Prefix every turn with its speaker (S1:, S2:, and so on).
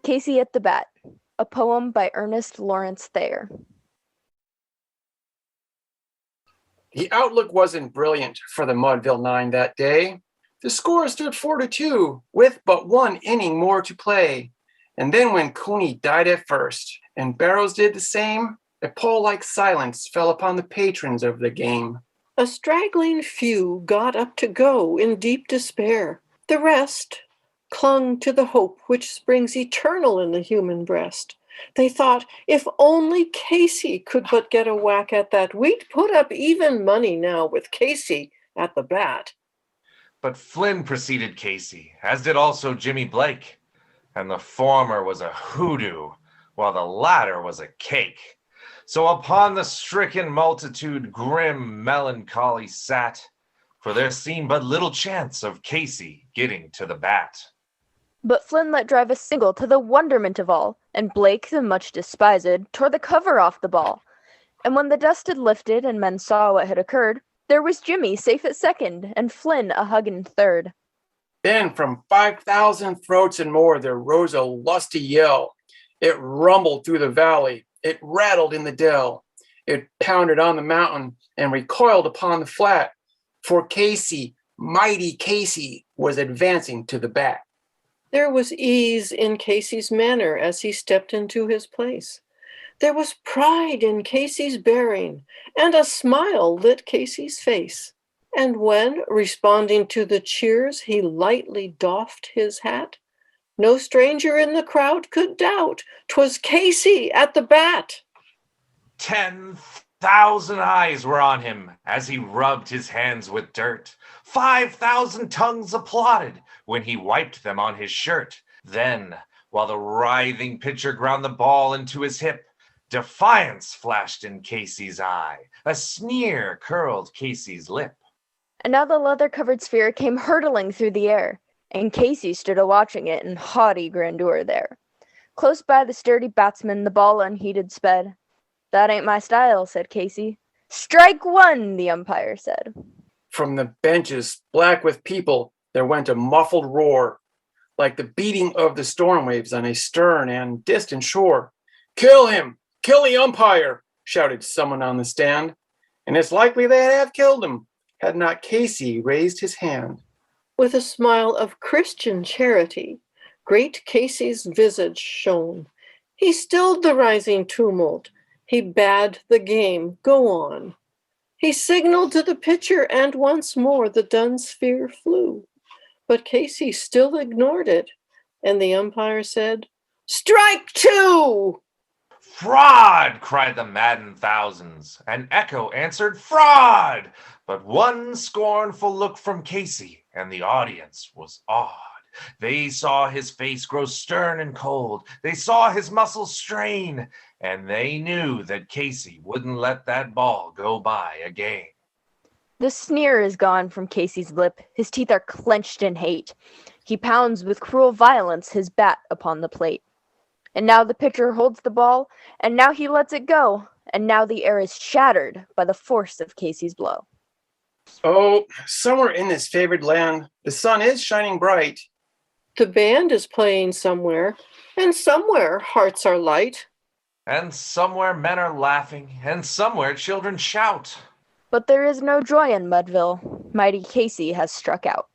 S1: Casey at the Bat, a poem by Ernest Thayer.
S2: The outlook wasn't brilliant for the Mudville Nine that day. The score stood 4-2, with but one inning more to play. And then when Cooney died at first, and Barrows did the same, a pall-like silence fell upon the patrons of the game.
S3: A straggling few got up to go in deep despair. The rest clung to the hope which springs eternal in the human breast. They thought, if only Casey could but get a whack at that, we'd put up even money now with Casey at the bat.
S4: But Flynn preceded Casey, as did also Jimmy Blake, and the former was a hoodoo, while the latter was a cake. So upon the stricken multitude grim melancholy sat, for there seemed but little chance of Casey getting to the bat.
S1: But Flynn let drive a single to the wonderment of all, and Blake, the much despised, tore the cover off the ball. And when the dust had lifted and men saw what had occurred, there was Jimmy safe at second, and Flynn a hugging third.
S2: Then from 5,000 throats and more there rose a lusty yell. It rumbled through the valley, it rattled in the dell, it pounded on the mountain and recoiled upon the flat, for Casey, mighty Casey, was advancing to the bat.
S3: There was ease in Casey's manner as he stepped into his place. There was pride in Casey's bearing, and a smile lit Casey's face. And when, responding to the cheers, he lightly doffed his hat, no stranger in the crowd could doubt 'twas Casey at the bat.
S4: 10,000 eyes were on him as he rubbed his hands with dirt. 5,000 tongues applauded when he wiped them on his shirt. Then, while the writhing pitcher ground the ball into his hip, defiance flashed in Casey's eye. A sneer curled Casey's lip.
S1: And now the leather-covered sphere came hurtling through the air, and Casey stood a-watching it in haughty grandeur there. Close by the sturdy batsman the ball unheeded sped. "That ain't my style," said Casey. "Strike one," the umpire said.
S2: From the benches, black with people, there went a muffled roar, like the beating of the storm waves on a stern and distant shore. "Kill him! Kill the umpire!" shouted someone on the stand. And it's likely they'd have killed him, had not Casey raised his hand.
S3: With a smile of Christian charity, great Casey's visage shone. He stilled the rising tumult. He bade the game go on. He signaled to the pitcher, and once more the dun sphere flew. But Casey still ignored it, and the umpire said, "Strike two!"
S4: "Fraud!" cried the maddened thousands. An echo answered, "Fraud!" But one scornful look from Casey, and the audience was awed. They saw his face grow stern and cold. They saw his muscles strain, and they knew that Casey wouldn't let that ball go by again.
S1: The sneer is gone from Casey's lip. His teeth are clenched in hate. He pounds with cruel violence his bat upon the plate. And now the pitcher holds the ball, and now he lets it go, and now the air is shattered by the force of Casey's blow.
S2: Oh, somewhere in this favored land, the sun is shining bright.
S3: The band is playing somewhere, and somewhere hearts are light.
S4: And somewhere men are laughing, and somewhere children shout.
S1: But there is no joy in Mudville. Mighty Casey has struck out.